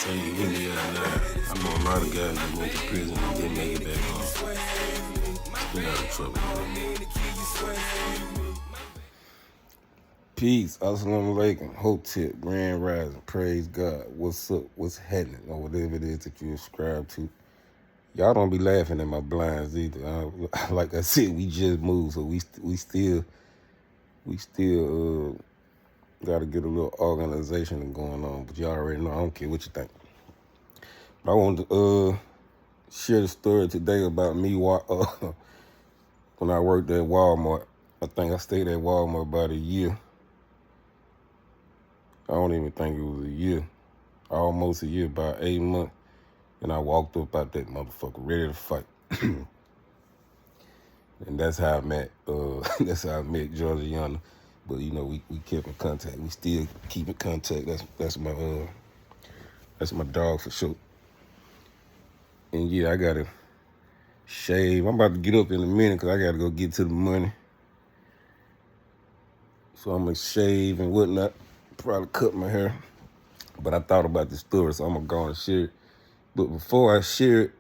say you in the I know a lot of guys that went to prison and didn't make it back home. Still out of trouble. Peace, assalamu alaikum, hotep, grand rising, praise God, what's up, what's happening, or whatever it is that you subscribe to. Y'all don't be laughing at my blinds either. Like I said, we just moved, so we still got to get a little organization going on. But y'all already know, I don't care what you think. But I wanted to share the story today about me when I worked at Walmart. I think I stayed at Walmart about a year. I don't even think it was a year. Almost a year, about 8 months. And I walked up out that motherfucker, ready to fight. And that's how I met Georgiana. But you know, we kept in contact. We still keep in contact. That's my dog for sure. And yeah, I gotta shave. I'm about to get up in a minute because I gotta go get to the money. So I'm gonna shave and whatnot. Probably cut my hair. But I thought about the story, so I'm gonna go and share it. But before I share it,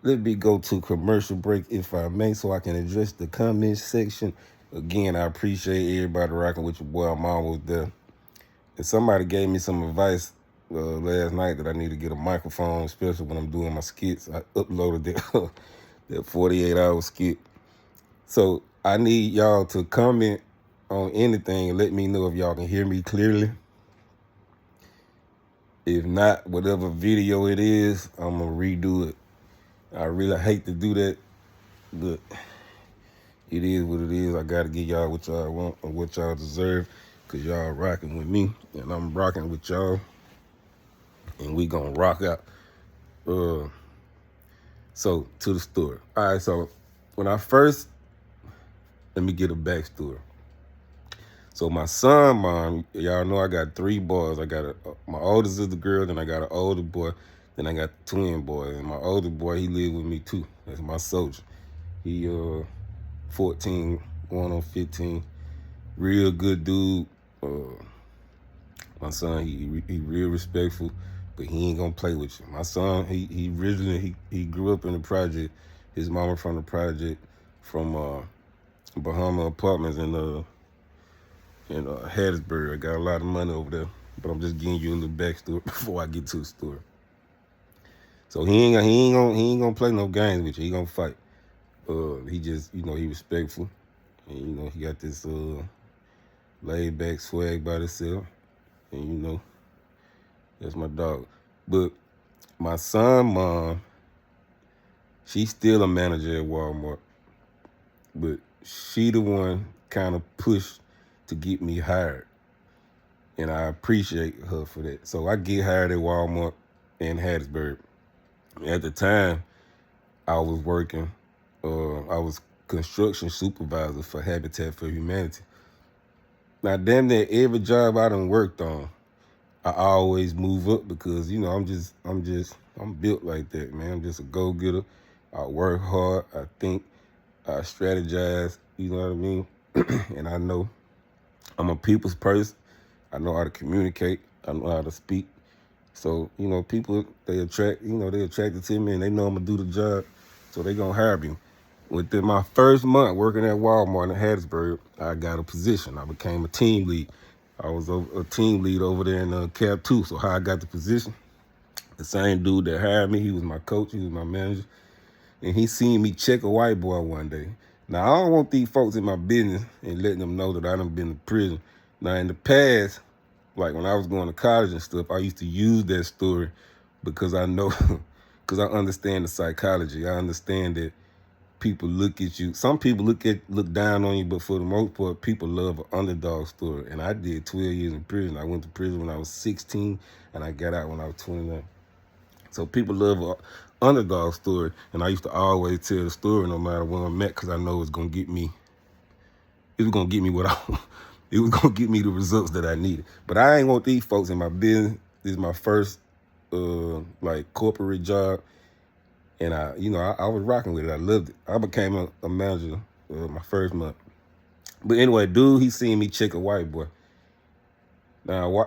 let me go to commercial break if I may, so I can address the comments section. Again, I appreciate everybody rocking with your boy. I'm almost there. And somebody gave me some advice last night that I need to get a microphone, especially when I'm doing my skits. I uploaded that 48-hour skit. So I need y'all to comment on anything and let me know if y'all can hear me clearly. If not, whatever video it is, I'm going to redo it. I really hate to do that, but it is what it is. I got to give y'all what y'all want and what y'all deserve, because y'all rocking with me, and I'm rocking with y'all, and we going to rock out. So, to the story. All right, so when I first, let me get a backstory. So my son, mom, y'all know I got 3 boys. I got my oldest is the girl, then I got an older boy, then I got the twin boy. And my older boy, he live with me too. That's my soldier. He 14, going on 15. Real good dude. My son, he real respectful, but he ain't gonna play with you. My son, he originally he grew up in the project. His mama from the project, from Bahama Apartments in Hattiesburg. I got a lot of money over there, but I'm just giving you a little backstory before I get to the story. So he ain't gonna play no games with you. He gonna fight. He just, he respectful, and he got this laid back swag about himself, and that's my dog. But my son, mom, she's still a manager at Walmart, but she the one kind of pushed to get me hired. And I appreciate her for that. So I get hired at Walmart in Hattiesburg. At the time, I was working, I was construction supervisor for Habitat for Humanity. Now, damn near every job I done worked on, I always move up because, I'm built like that, man. I'm just a go-getter. I work hard. I think. I strategize. You know what I mean? And I know I'm a people's person. I know how to communicate. I know how to speak. So, people, they attracted to me, and they know I'm going to do the job. So they going to hire me. Within my first month working at Walmart in Hattiesburg, I got a position. I became a team lead. I was a team lead over there in Cab 2. So how I got the position, the same dude that hired me, he was my coach, he was my manager. And he seen me check a white boy one day. Now, I don't want these folks in my business and letting them know that I done been to prison. Now, in the past, like when I was going to college and stuff, I used to use that story because I know, because I understand the psychology. I understand that people look at you. Some people look down on you, but for the most part, people love an underdog story. And I did 12 years in prison. I went to prison when I was 16, and I got out when I was 29. So people love an underdog story, and I used to always tell the story no matter where I'm at, because I know it was gonna get me what it was gonna get me the results that I needed. But I ain't want these folks in my business. This is my first corporate job, and I was rocking with it. I loved it. I became a manager my first month. But anyway, dude, he seen me check a white boy. Now,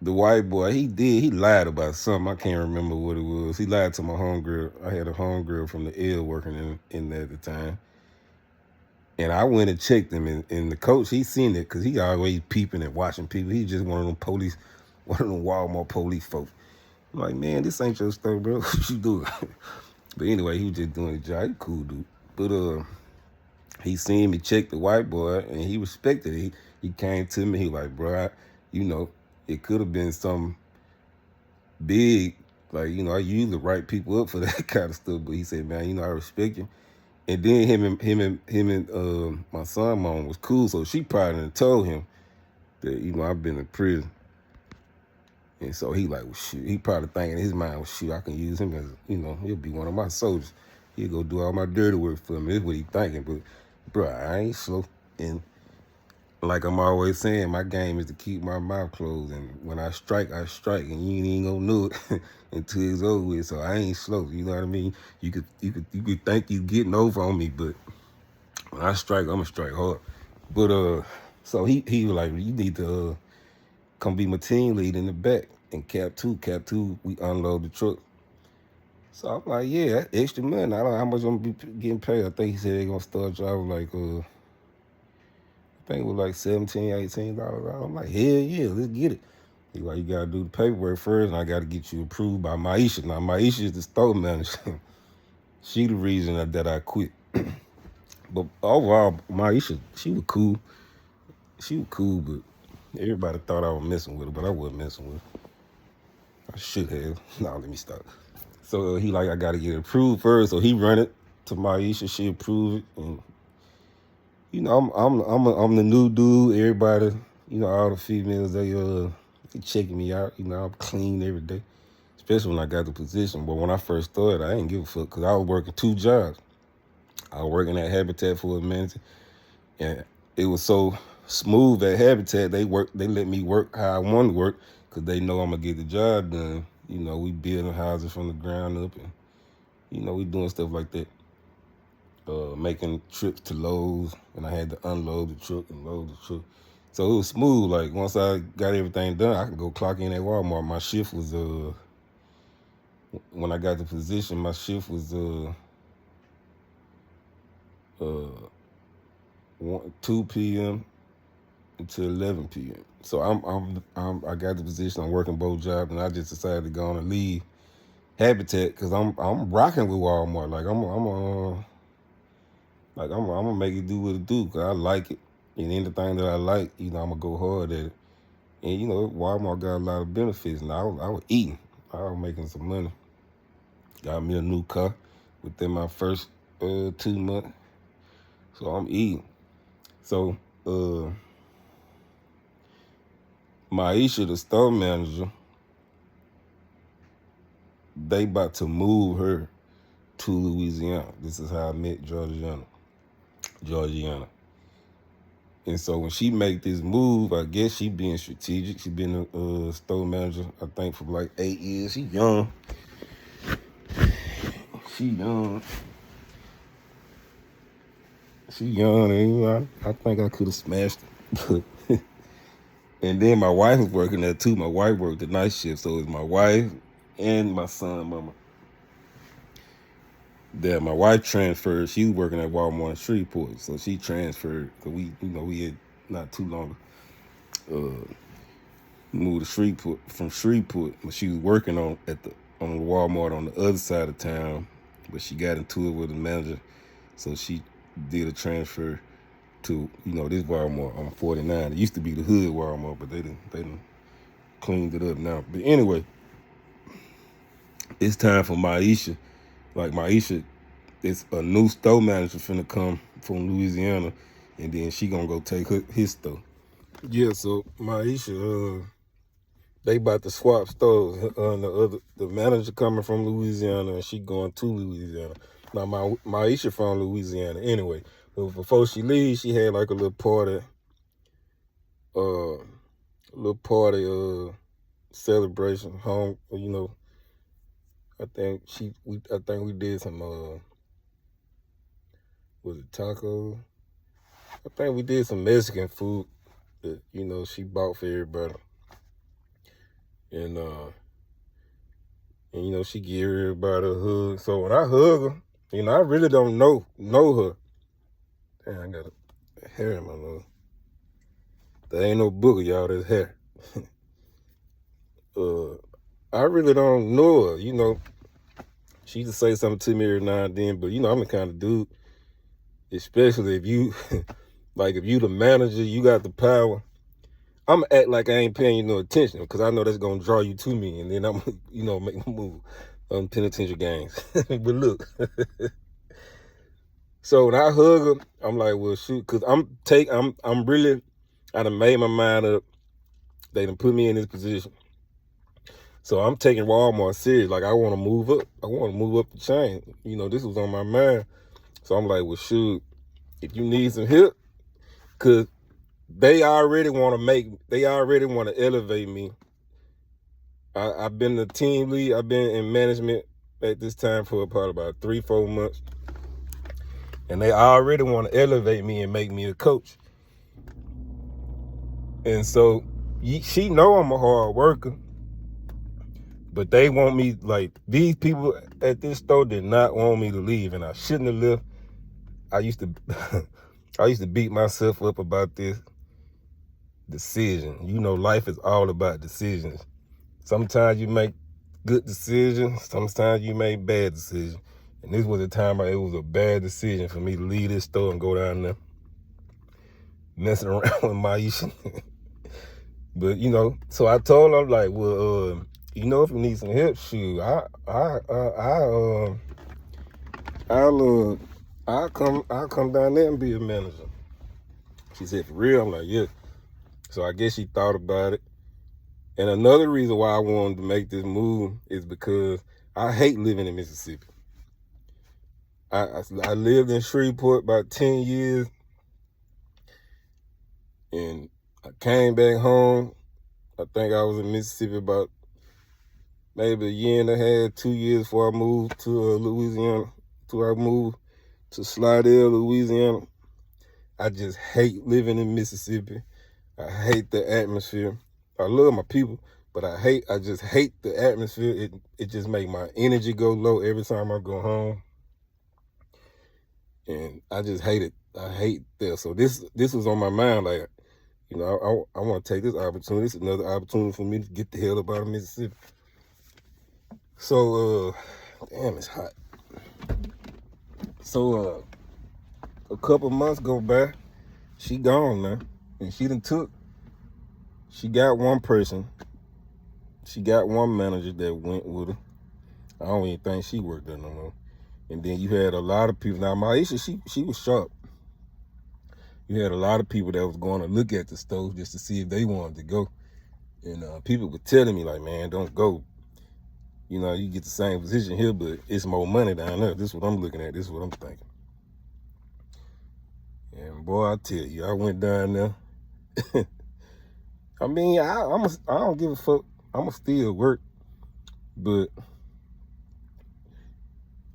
the white boy, he lied about something. I can't remember what it was. He lied to my homegirl. I had a homegirl from the L working in there at the time. And I went and checked him, and the coach, he seen it because he always peeping and watching people. He just one of them police, one of them Walmart police folks. I'm like, man, this ain't your stuff, bro. What you doing? But anyway, he was just doing his job. He cool dude. But he seen me check the white boy, and he respected it. He came to me. He like, bro, it could have been something big. Like, I usually write people up for that kind of stuff. But he said, man, I respect you. And then him and my son mom was cool, so she probably done told him that I've been in prison, and so he like, well, shoot, he probably thinking in his mind, well, shoot, I can use him as he'll be one of my soldiers. He'll go do all my dirty work for me. That's what he thinking. But bro, I ain't slow, and like I'm always saying, my game is to keep my mouth closed, and when I strike, and you ain't gonna know it until it's over with. So I ain't slow. You know what I mean? You could think you getting over on me, but when I strike, I'm gonna strike hard. But so he was like, you need to come be my team lead in the back. And cap two, we unload the truck. So I'm like, yeah, that's extra money. I don't know how much I'm gonna be getting paid. I think he said they're gonna start driving like I think it was like $17, $18. I'm like, hell yeah, let's get it. He like, you gotta do the paperwork first, and I gotta get you approved by Maisha. Now Maisha is the store manager. She the reason that I quit. But overall, Maisha, she was cool. But everybody thought I was messing with her, but I wasn't messing with her. I should have. No, let me stop. So he like, I gotta get it approved first. So he run it to Maisha. She approved it, and I'm the new dude. Everybody, all the females, they checking me out. I'm clean every day, especially when I got the position. But when I first started, I didn't give a fuck because I was working 2 jobs. I was working at Habitat for Humanity, and it was so smooth at Habitat. They let me work how I want to work because they know I'm gonna get the job done. We building houses from the ground up, and we doing stuff like that. Making trips to Lowe's, and I had to unload the truck and load the truck. So it was smooth. Like once I got everything done, I could go clock in at Walmart. My shift was when I got the position, my shift was 2 p.m. until 11 p.m. So I got the position. I'm working both jobs, and I just decided to go on and leave Habitat because I'm rocking with Walmart. Like I'm gonna make it do what it do because I like it, and anything that I like, I'm gonna go hard at it. And Walmart got a lot of benefits, and I was eating. I was making some money. Got me a new car within my first 2 months, so I'm eating. So Maisha, the store manager, they about to move her to Louisiana. This is how I met Georgiana. And so when she make this move, I guess she being strategic. She been a store manager, I think, for like 8 years. She young. And I think I could have smashed it. And then my wife was working there too. My wife worked the night shift, so it was my wife and my son, mama. That my wife transferred. She was working at Walmart in Shreveport, so she transferred. Cause we had not too long moved to Shreveport from Shreveport. But she was working on the Walmart on the other side of town, but she got into it with the manager, so she did a transfer to this Walmart on 49. It used to be the hood Walmart, but they didn't cleaned it up now. But anyway, it's time for Maisha. Like Maisha, it's a new store manager finna come from Louisiana, and then she gonna go take his store. Yeah, so Maisha, they about to swap stores. The manager coming from Louisiana, and she going to Louisiana. Now Maisha from Louisiana anyway. But before she leaves, she had like a little party, celebration home. I think we did some was it tacos? I think we did some Mexican food that she bought for everybody. And you know, she give everybody a hug. So when I hug her, you know, I really don't know her. Damn, I got a hair in my nose. There ain't no booger, y'all, there's hair. I really don't know her, you know. She just say something to me every now and then, but you know, I'm the kind of dude, especially if you, like if you the manager, you got the power, I'm gonna act like I ain't paying you no attention because I know that's gonna draw you to me, and then I'm, you know, make my move on penitentiary games. But look, so when I hug her, I'm like, well, shoot, because I'm really, I done made my mind up. They done put me in this position. So I'm taking Walmart serious. Like, I want to move up. I want to move up the chain. You know, this was on my mind. So I'm like, well, shoot, if you need some help, because they already want to elevate me. I've been the team lead. I've been in management at this time for probably about 3-4 months. And they already want to elevate me and make me a coach. And so she know I'm a hard worker. But they want me, like, these people at this store did not want me to leave, and I shouldn't have left. I used to beat myself up about this decision. You know, life is all about decisions. Sometimes you make good decisions, sometimes you make bad decisions. And this was a time it was a bad decision for me to leave this store and go down there messing around with Maisha. But, you know, so I told her, like, well, you know, if you need some help, shoot, I'll come down there and be a manager. She said, for real? I'm like, yeah. So I guess she thought about it. And another reason why I wanted to make this move is because I hate living in Mississippi. I lived in Shreveport about 10 years, and I came back home. I think I was in Mississippi about maybe a year and a half, 2 years before I moved to Louisiana. Before I moved to Slidell, Louisiana. I just hate living in Mississippi. I hate the atmosphere. I love my people, but I just hate the atmosphere. It just make my energy go low every time I go home. And I just hate it. I hate that. So this was on my mind, like, you know, I want to take this opportunity. It's another opportunity for me to get the hell up out of Mississippi. So, damn, it's hot. So, a couple months go by, she gone now, and she got one person. She got one manager that went with her. I don't even think she worked there no more. And then you had a lot of people. Now, Maisha, she was sharp. You had a lot of people that was going to look at the stove just to see if they wanted to go. And people were telling me, like, man, don't go. You know, you get the same position here, but it's more money down there. This is what I'm looking at. This is what I'm thinking. And boy, I tell you, I went down there. I mean, I don't give a fuck. I'ma still work, but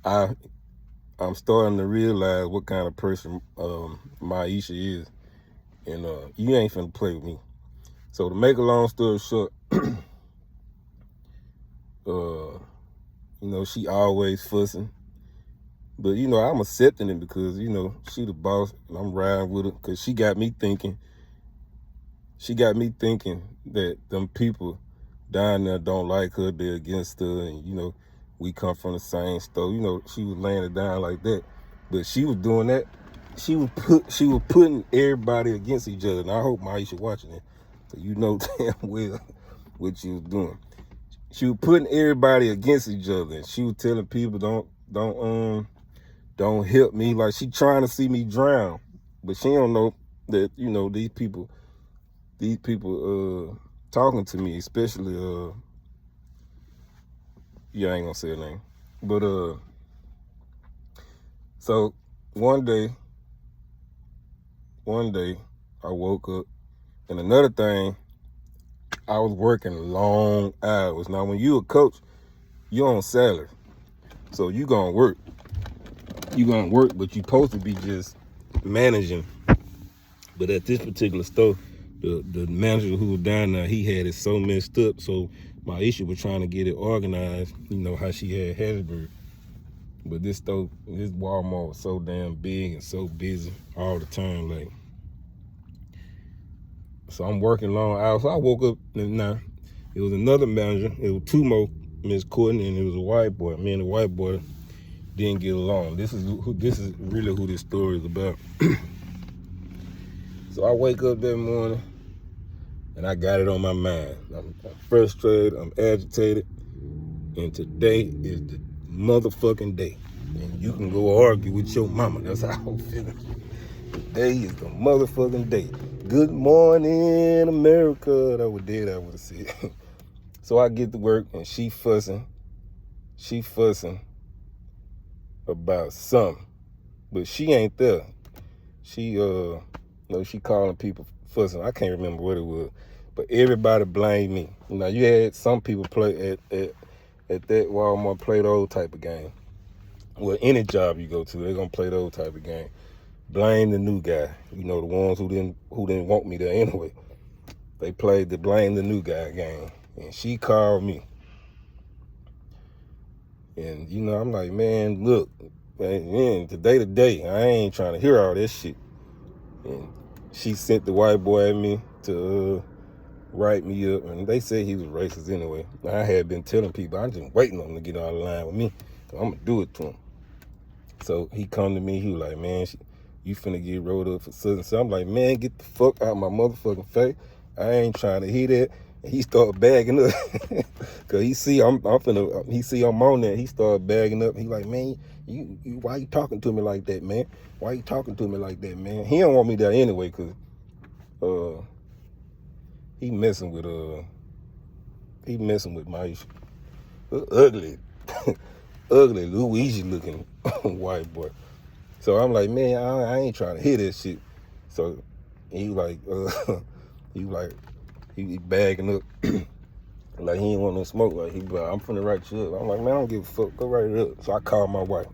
I'm starting to realize what kind of person Maisha is, and you ain't finna play with me. So to make a long story short, you know, she always fussing, but you know, I'm accepting it because, you know, she the boss and I'm riding with her because she got me thinking that them people down there don't like her, they're against her, and you know, we come from the same store. You know, she was laying it down like that. But she was doing that. She was putting everybody against each other. And I hope Maisha watching it, so you know damn well what she was doing. She was putting everybody against each other, and she was telling people don't help me. Like, she trying to see me drown, but she don't know that, you know, these people talking to me, especially yeah, I ain't gonna say her name, but so one day I woke up, and another thing, I was working long hours. Now, when you a coach, you on salary, so you gonna work, but you supposed to be just managing. But at this particular store, the manager who was down there, he had it so messed up. So My issue was trying to get it organized, you know, how she had Hattiesburg. But this Walmart was so damn big and so busy all the time, like. So I'm working long hours. So I woke up, and now it was another manager. It was two more, Miss Courtney, and it was a white boy. Me and the white boy didn't get along. This is really who this story is about. So I wake up that morning, and I got it on my mind. I'm frustrated, I'm agitated, and today is the motherfucking day. And you can go argue with your mama. That's how I'm feeling. Today is the motherfucking day. Good morning, America. That was dead, I would have said. So I get to work, and she fussing about something. But she ain't there. She calling people fussing. I can't remember what it was. But everybody blamed me. Now, you had some people play at that Walmart play those type of game. Well, any job you go to, they're gonna play those type of game. Blame the new guy. You know, the ones who didn't want me there anyway. They played the blame the new guy game. And she called me. And, you know, I'm like, man, look, man, today to day, I ain't trying to hear all this shit. And she sent the white boy at me to write me up. And they said he was racist anyway. I had been telling people, I'm just waiting on him to get out of line with me. So I'm going to do it to him. So he come to me, he was like, man, you finna get rolled up for something. So I'm like, man, get the fuck out of my motherfucking face. I ain't trying to hear that. And he started bagging up. Cause he see I'm on there. He started bagging up. He like, man, you why you talking to me like that, man? Why you talking to me like that, man? He don't want me there anyway, cause he messing with my ugly Luigi looking white boy. So I'm like, man, I ain't trying to hear that shit. So he bagging up like he ain't want no smoke. Like I'm finna write you up. I'm like, man, I don't give a fuck. Go write it up. So I call my wife,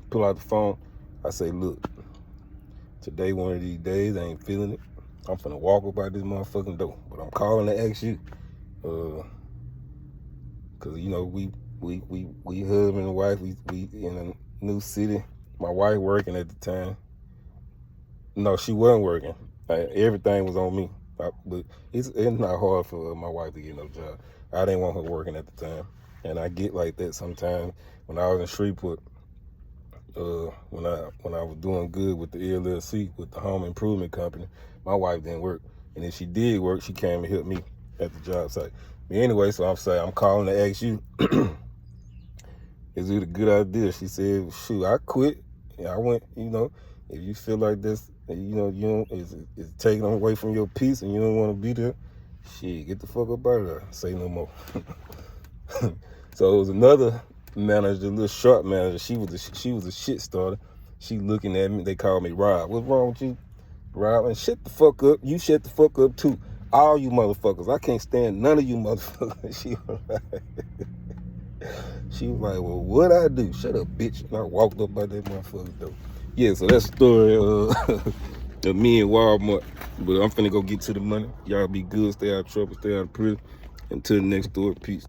pull out the phone. I say, look, today one of these days, I ain't feeling it. I'm finna walk up out this motherfucking door. But I'm calling to ask you, cause you know we husband and wife. We in a new city. My wife working at the time. No, she wasn't working. Everything was on me. But it's not hard for my wife to get no job. I didn't want her working at the time. And I get like that sometimes. When I was in Shreveport, when I was doing good with the LLC, with the home improvement company, my wife didn't work. And if she did work, she came and helped me at the job site. But anyway, so I'm calling to ask you, is it a good idea? She said, shoot, I quit. And I went, you know, if you feel like this, you know, it's taking away from your peace and you don't want to be there, shit, get the fuck up out of there. Say no more. So it was another manager, a little short manager. She was a shit starter. She looking at me. They called me Rob. What's wrong with you, Rob? And shut the fuck up. You shut the fuck up too. All you motherfuckers. I can't stand none of you motherfuckers. She was like, well, what'd I do? Shut up, bitch. And I walked up by that motherfucker door. Yeah, so that's the story of me and Walmart. But I'm finna go get to the money. Y'all be good, stay out of trouble, stay out of prison. Until the next story, peace.